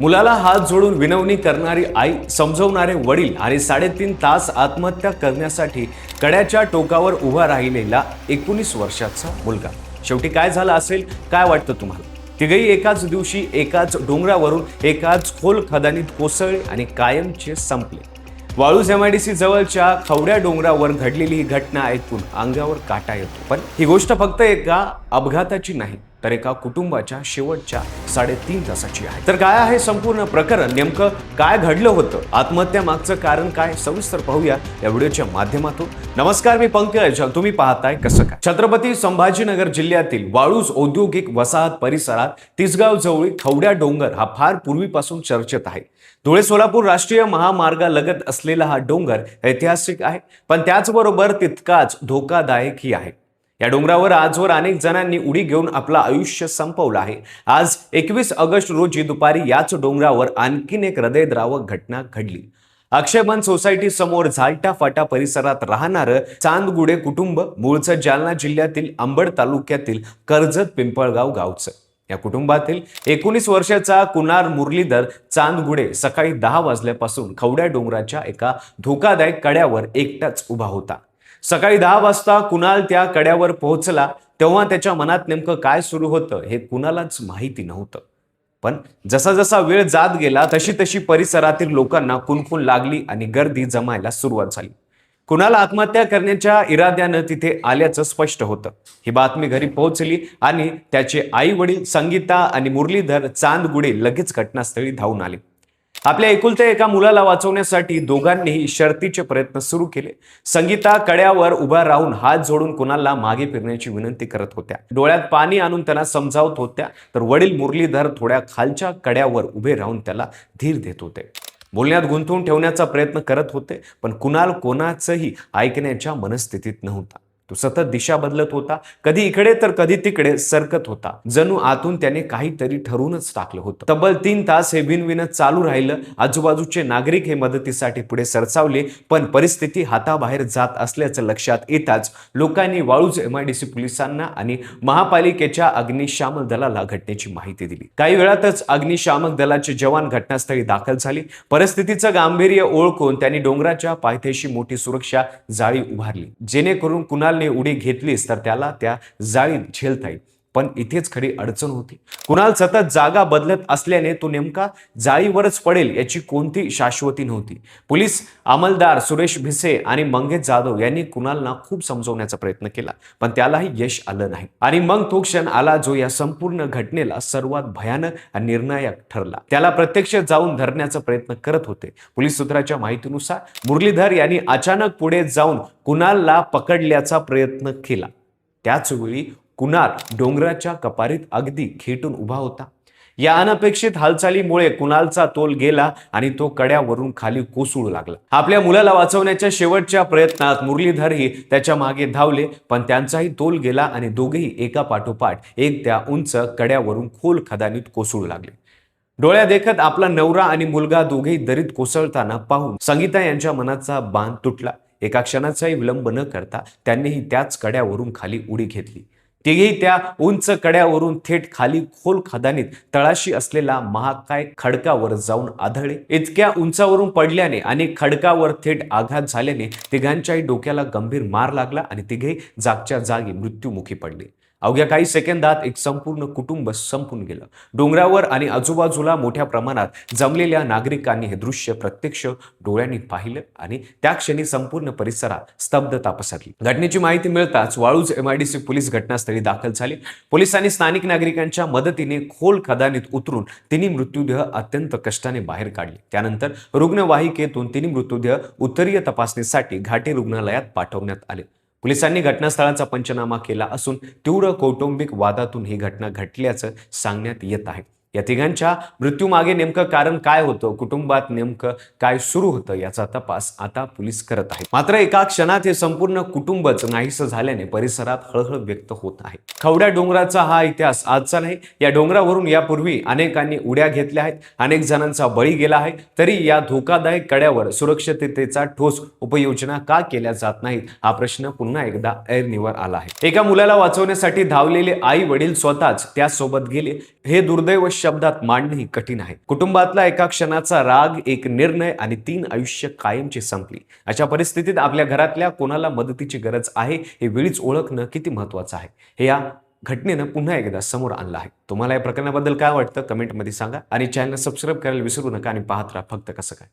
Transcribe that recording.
मुलाला हात जोडून विनवणी करणारी आई, समजवणारे वडील आणि 3.5 तास आत्महत्या करण्यासाठी कड्याच्या टोकावर उभा राहिलेला 19 वर्षाचा मुलगा. शेवटी काय झालं असेल, काय वाटतं तुम्हाला? तिघही एकाच दिवशी एकाच डोंगरावरून एकाच खोल खदानीत कोसळले आणि कायमचे संपले. वाळूज MIDC जवळच्या खवड्या डोंगरावर घडलेली ही घटना ऐकून अंगावर काटा येतो. पण ही गोष्ट फक्त एका अपघाताची नाही, तर एका कुटुंबाच्या शेवटच्या 3.5 तासाची आहे. तर काय आहे संपूर्ण प्रकरण? नेमकं काय घडलं होतं? आत्महत्या मागचं कारण काय? सविस्तर पाहूया या व्हिडिओच्या माध्यमातून. नमस्कार, मी पंकज. तुम्ही पाहताय कसं काय. छत्रपती संभाजीनगर जिल्ह्यातील वाळूज औद्योगिक वसाहत परिसरात तिसगाव जवळ खवड्या डोंगर हा फार पूर्वीपासून चर्चेत आहे. धुळे सोलापूर राष्ट्रीय महामार्गालगत असलेला हा डोंगर ऐतिहासिक आहे, पण त्याचबरोबर तितकाच धोकादायकही आहे. या डोंगरावर आजवर अनेक जणांनी उडी घेऊन आपलं आयुष्य संपवलं आहे. आज 21 ऑगस्ट रोजी दुपारी याच डोंगरावर आणखीन एक हृदयद्रावक घटना घडली. अक्षयबन सोसायटी समोर झालटा फाटा परिसरात राहणारं चांदगुडे कुटुंब, मूळचं जालना जिल्ह्यातील अंबड तालुक्यातील कर्जत पिंपळगाव गावचं. या कुटुंबातील 19 वर्षाचा कुणाल मुरलीधर चांदगुडे सकाळी 10 वाजल्यापासून खवड्या डोंगराच्या एका धोकादायक कड्यावर एकटाच उभा होता. सकाळी 10 वाजता कुणाल त्या कड्यावर पोहोचला तेव्हा त्याच्या मनात नेमकं काय सुरू होतं हे कुणालाच माहिती नव्हतं. पण जसा जसा वेळ जात गेला तशी तशी परिसरातील लोकांना कुणकुण लागली आणि गर्दी जमायला सुरुवात झाली. कुणाल आत्महत्या करण्याच्या इराद्यानं तिथे आल्याचं स्पष्ट होतं. ही बातमी घरी पोहोचली आणि त्याचे आई वडील संगीता आणि मुरलीधर चांदगुडे लगेच घटनास्थळी धावून आले. आपल्या एकुलत्या एका मुलाला वाचवण्यासाठी दोघांनीही शर्थीचे प्रयत्न सुरू केले. संगीता कड्यावर उभा राहून हात जोडून कुणालला मागे फिरण्याची विनंती करत होत्या. डोळ्यात पाणी आणून त्यांना समजावत होत्या, तर वडील मुरलीधर थोड्या खालच्या कड्यावर उभे राहून त्याला धीर देत होते. बोलण्यात गुंतवून ठेवण्याचा प्रयत्न करत होते, पण कुणाल कोणाचंही ऐकण्याच्या मनस्थितीत नव्हता. तो सतत दिशा बदलत होता, कधी इकडे तर कधी तिकडे सरकत होता. जणू आतून त्याने काहीतरी ठरवूनच टाकलं होतं. तब्बल 3 तास हे बिनविन चालू राहिलं. आजूबाजूचे नागरिक हे मदतीसाठी पुढे सरसावले, पण परिस्थिती हाताबाहेर जात असल्याचं लक्षात येताच लोकांनी वाळूज MIDC पोलिसांना आणि महापालिकेच्या अग्निशामक दलाला घटनेची माहिती दिली. काही वेळातच अग्निशामक दलाचे जवान घटनास्थळी दाखल झाले. परिस्थितीचं गांभीर्य ओळखून त्यांनी डोंगराच्या पायथ्याशी मोठी सुरक्षा जाळी उभारली, जेणेकरून कुणाल उडी घेतलीस तर त्याला त्या जाळीत झेलता येईल. पण इथेच खरी अडचण होती. कुणाल सतत जागा बदलत असल्याने तो नेमका जाळीवरच पडेल याची कोणती शाश्वती नव्हती. पोलीस अंमलदार सुरेश भिसे आणि मंगेश जाधव यांनी कुणालला खूप समजवण्याचा प्रयत्न केला, पण त्यालाही यश आलं नाही. आणि मग तो क्षण आला जो या संपूर्ण घटनेला सर्वात भयानक आणि निर्णायक ठरला. त्याला प्रत्यक्ष जाऊन धरण्याचा प्रयत्न करत होते. पोलीस सूत्राच्या माहितीनुसार मुरलीधर यांनी अचानक पुढे जाऊन कुणालला पकडल्याचा प्रयत्न केला. त्याच वेळी कुणाल डोंगराच्या कपारीत अगदी खेटून उभा होता. या अनपेक्षित हालचालीमुळे कुणालचा तोल गेला आणि तो कड्यावरून खाली कोसळू लागला. आपल्या मुलाला वाचवण्याच्या शेवटच्या प्रयत्नात मुरलीधरही त्याच्या मागे धावले, पण त्यांचाही तोल गेला आणि दोघेही एका पाठोपाठ एक त्या उंच कड्यावरून खोल खदानीत कोसळू लागले. डोळ्या देखत आपला नवरा आणि मुलगा दोघेही दरीत कोसळताना पाहून संगीता यांच्या मनाचा बांध तुटला. एका क्षणाचाही विलंब न करता त्यांनीही त्याच कड्यावरून खाली उडी घेतली. तिघेही त्या उंच कड्यावरून थेट खाली खोल खदानीत तळाशी असलेला महाकाय खडकावर जाऊन आदळले. इतक्या उंचावरून पडल्याने आणि खडकावर थेट आघात झाल्याने तिघांच्याही डोक्याला गंभीर मार लागला आणि तिघे जागच्या जागी मृत्युमुखी पडले. अवघ्या काही सेकंदात एक संपूर्ण कुटुंब संपून गेलं. डोंगरावर आणि आजूबाजूला मोठ्या प्रमाणात जमलेल्या नागरिकांनी हे दृश्य प्रत्यक्ष डोळ्यांनी पाहिलं आणि त्या क्षणी संपूर्ण परिसरात स्तब्धता पसरली. घटनेची माहिती मिळताच वाळूज MIDC पोलीस घटनास्थळी दाखल झाले. पोलिसांनी स्थानिक नागरिकांच्या मदतीने खोल खदानीत उतरून तिन्ही मृत्यूदेह अत्यंत कष्टाने बाहेर काढले. त्यानंतर रुग्णवाहिकेतून तिन्ही मृत्यूदेह उत्तरीय तपासणीसाठी घाटी रुग्णालयात पाठवण्यात आले. पोलिसांनी घटनास्थळाचा पंचनामा केला असून तीव्र कौटुंबिक वादातून ही घटना घडल्याचं सांगण्यात येत आहे. या तिघांच्या मृत्यूमागे नेमकं कारण काय होतं, कुटुंबात नेमकं काय सुरू होतं याचा तपास आता पोलीस करत आहेत. मात्र एका क्षणात हे संपूर्ण कुटुंबच नाहीसं झाल्याने परिसरात हळहळ व्यक्त होत आहे. खवड्या डोंगराचा हा इतिहास आजचा नाही. या डोंगरावरून यापूर्वी अनेकांनी उड्या घेतल्या आहेत, अनेक जणांचा बळी गेला आहे. तरी या धोकादायक कड्यावर सुरक्षिततेचा ठोस उपाययोजना का केल्या जात नाहीत हा प्रश्न पुन्हा एकदा ऐरणीवर आला आहे. एका मुलाला वाचवण्यासाठी धावलेले आई वडील स्वतःच त्यासोबत गेले. हे दुर्दैव शब्दात मांडणेही कठीण आहे. कुटुंबातला एका क्षणाचा राग, एक निर्णय आणि 3 आयुष्य कायमची संपली. अशा परिस्थितीत आपल्या घरातल्या कोणाला मदतीची गरज आहे हे वेळीच ओळखणं किती महत्त्वाचं आहे, हे या घटनेनं पुन्हा एकदा समोर आणलं आहे. तुम्हाला या प्रकरणाबद्दल काय वाटतं कमेंटमध्ये सांगा आणि चॅनल सबस्क्राईब करायला विसरू नका आणि पाहत राहा फक्त कसं काय.